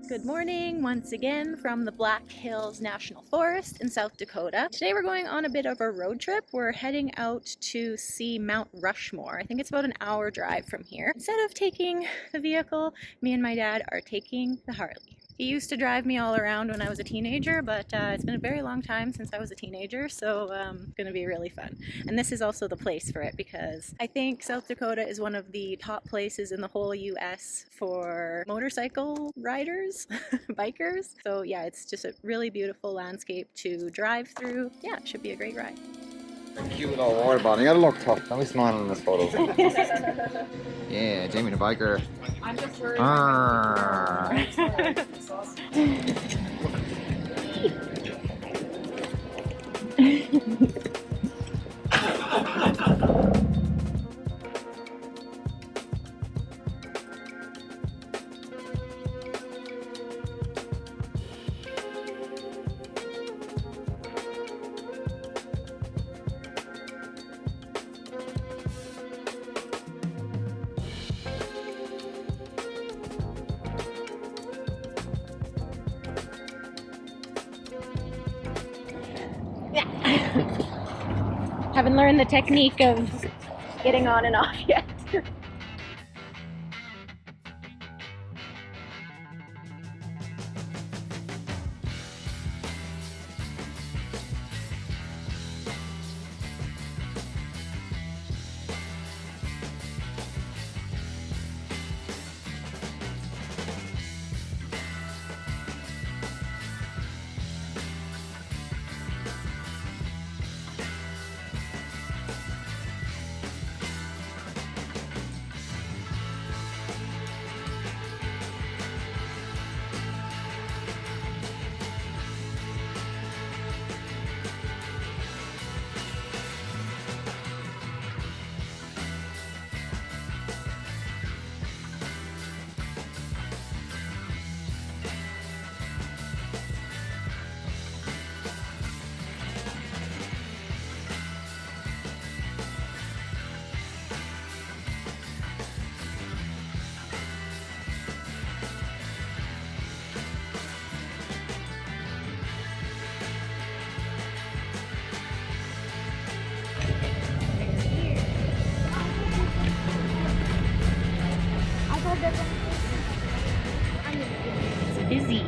Good morning once again from the Black Hills National Forest in South Dakota. Today we're going on a bit of a road trip. We're heading out to see Mount Rushmore. I think it's about an hour drive from here. Instead of taking the vehicle, me and my dad are taking the Harley. He used to drive me all around when I was a teenager, but it's been a very long time since I was a teenager, so it's going to be really fun. And this is also the place for it because I think South Dakota is one of the top places in the whole US for motorcycle riders, bikers. So yeah, it's just a really beautiful landscape to drive through. Yeah, it should be a great ride. Cute little water bottle. You gotta look tough. Don't be smiling in this photo. Yeah, Jamie the biker. I'm just worried. Haven't learned the technique of getting on and off yet. It's busy.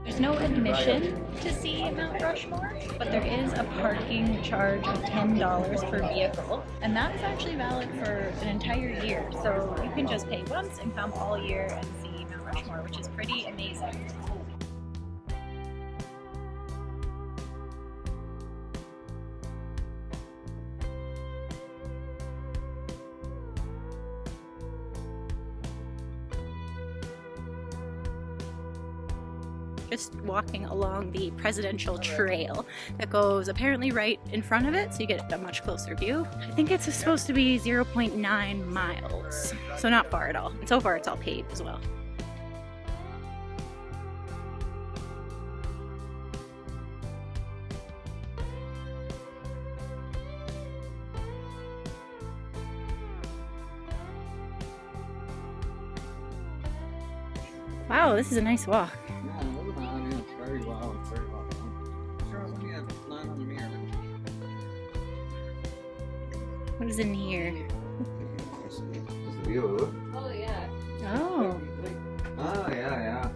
There's no admission to see Mount Rushmore, but there is a parking charge of $10 per vehicle, and that is actually valid for an entire year. So you can just pay once and come all year and see Mount Rushmore, which is pretty amazing. Just walking along the presidential trail that goes apparently right in front of it, so you get a much closer view. I think it's supposed to be 0.9 miles, so not far at all. And so far it's all paved as well. Wow, this is a nice walk. Very well, very well done. Sure, let me line on the mirror. What is in here? This is the view. Oh yeah. Oh. Oh, yeah.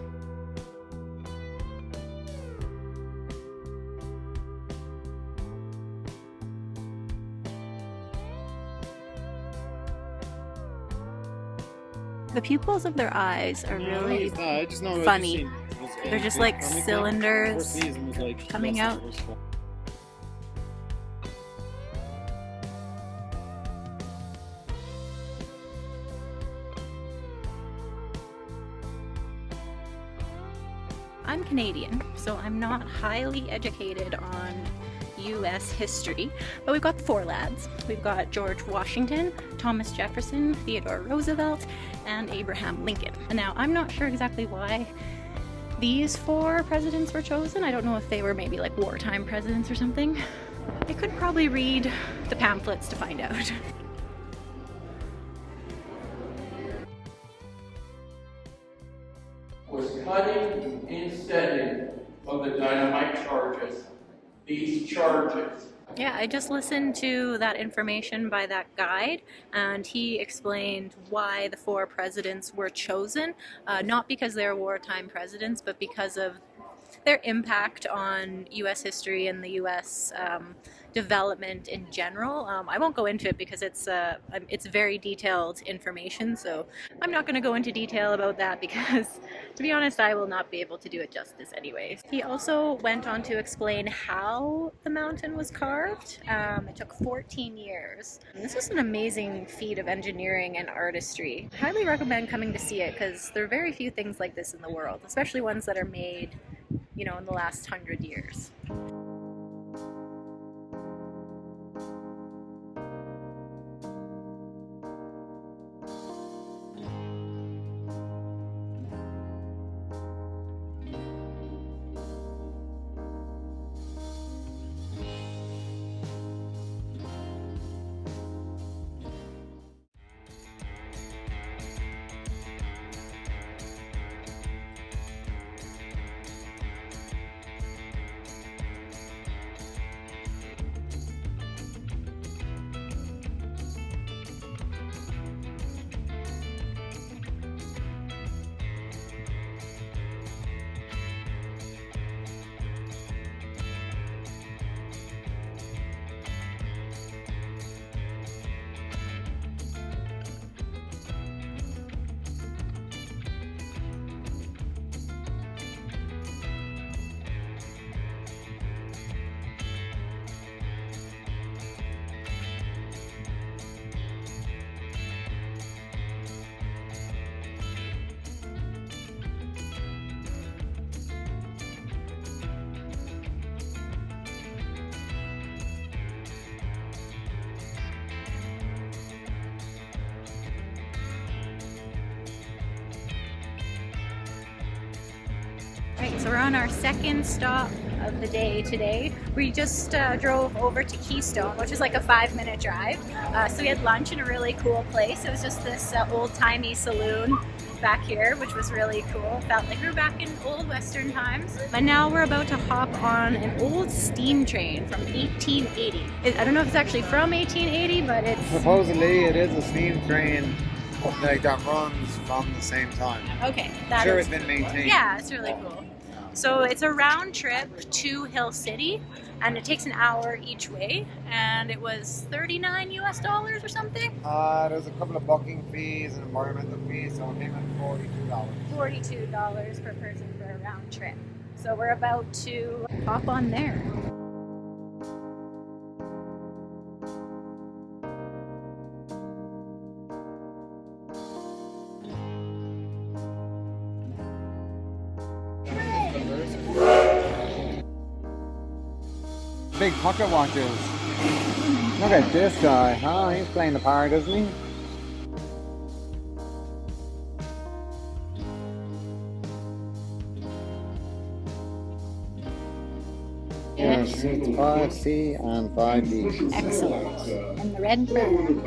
The pupils of their eyes are really funny. They're just like cylinders coming out. I'm Canadian, so I'm not highly educated on US history, but we've got the four lads. We've got George Washington, Thomas Jefferson, Theodore Roosevelt, and Abraham Lincoln. And now I'm not sure exactly why these four presidents were chosen. I don't know if they were maybe like wartime presidents or something. I could probably read the pamphlets to find out. cutting and setting of the dynamite charges. These charges. Yeah, I just listened to that information by that guide, and he explained why the 4 presidents were chosen, not because they're wartime presidents, but because of their impact on U.S. history and the U.S. Development in general. I won't go into it because it's very detailed information, so I'm not going to go into detail about that because, to be honest, I will not be able to do it justice anyways. He also went on to explain how the mountain was carved. It took 14 years. And this is an amazing feat of engineering and artistry. I highly recommend coming to see it because there are very few things like this in the world, especially ones that are made, you know, in the last 100 years. Right, so we're on our second stop of the day today. We just drove over to Keystone, which is like a 5-minute drive. So we had lunch in a really cool place. It was just this old-timey saloon back here, which was really cool. Felt like we were back in old Western times. But now we're about to hop on an old steam train from 1880. I don't know if it's actually from 1880, but it's... Supposedly it is a steam train like that runs from the same time. Okay. I'm sure it's been maintained. Yeah, it's really cool. So it's a round trip to Hill City, and it takes an hour each way, and it was $39 US or something? There's a couple of booking fees and environmental fees, so it came at $42. $42 per person for a round trip. So we're about to hop on there. Big pocket watches. Look at this guy, huh? He's playing the part, isn't he? Yes, it's 5C and 5D. Excellent. And the red bird.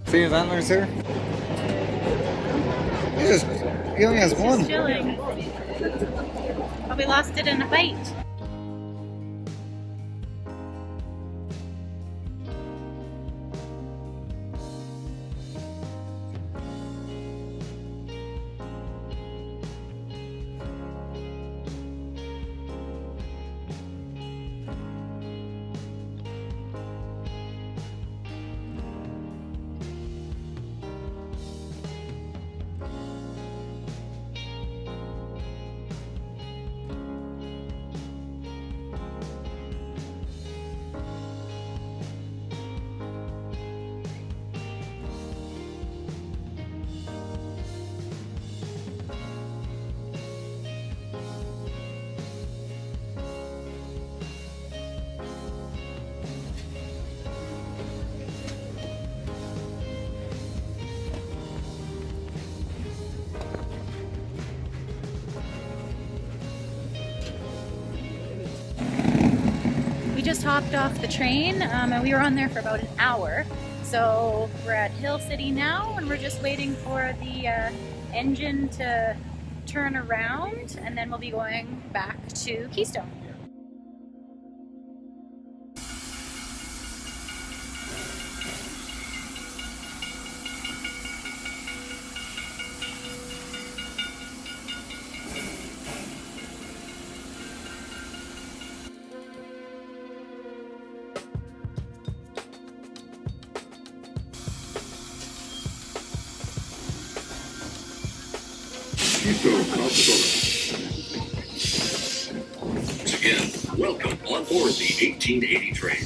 See his antlers here? He only has one. Just chilling. Probably lost it in a fight. just hopped off the train and we were on there for about an hour. So we're at Hill City now and we're just waiting for the engine to turn around and then we'll be going back to Keystone. Keystone, South Dakota. Once again, welcome on board the 1880 train.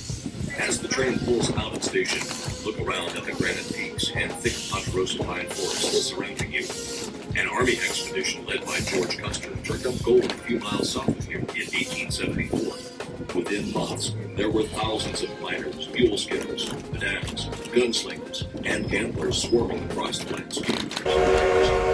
As the train pulls out of station, look around at the granite peaks and thick ponderosa pine forests surrounding you. An army expedition led by George Custer turned up gold a few miles south of here in 1874. Within months, there were thousands of miners, mule skippers, pedants, gunslingers, and gamblers swarming across the landscape.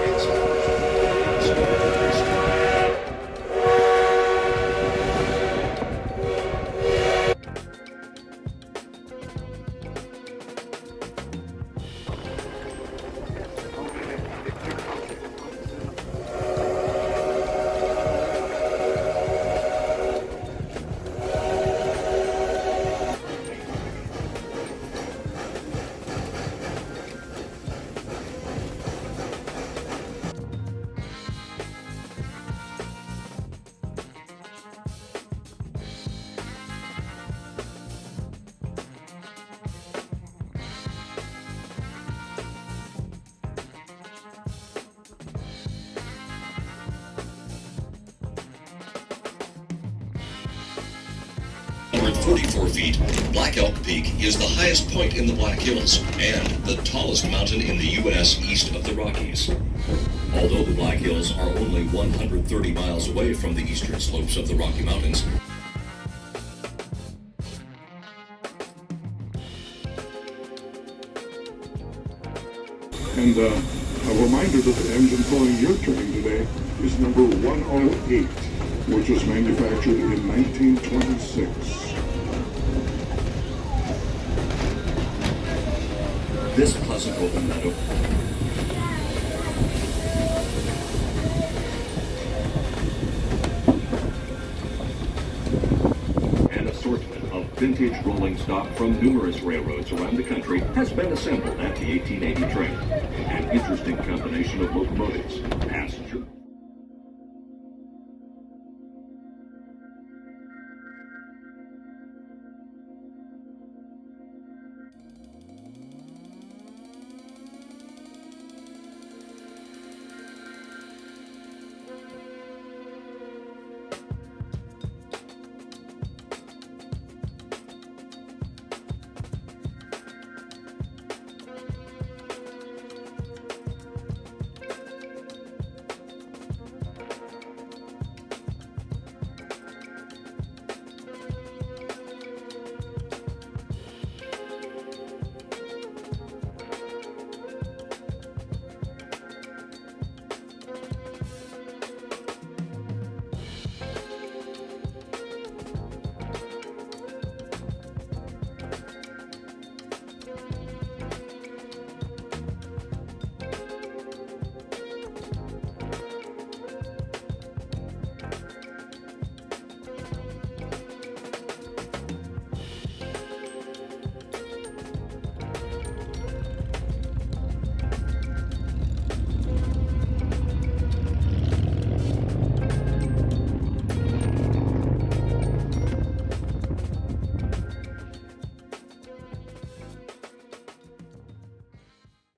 At 44 feet, Black Elk Peak is the highest point in the Black Hills and the tallest mountain in the U.S. east of the Rockies. Although the Black Hills are only 130 miles away from the eastern slopes of the Rocky Mountains, And a reminder that the engine pulling your train today is number 108, which was manufactured in 1926. this pleasant open meadow An assortment of vintage rolling stock from numerous railroads around the country has been assembled at the 1880 train. An interesting combination of locomotives, passenger,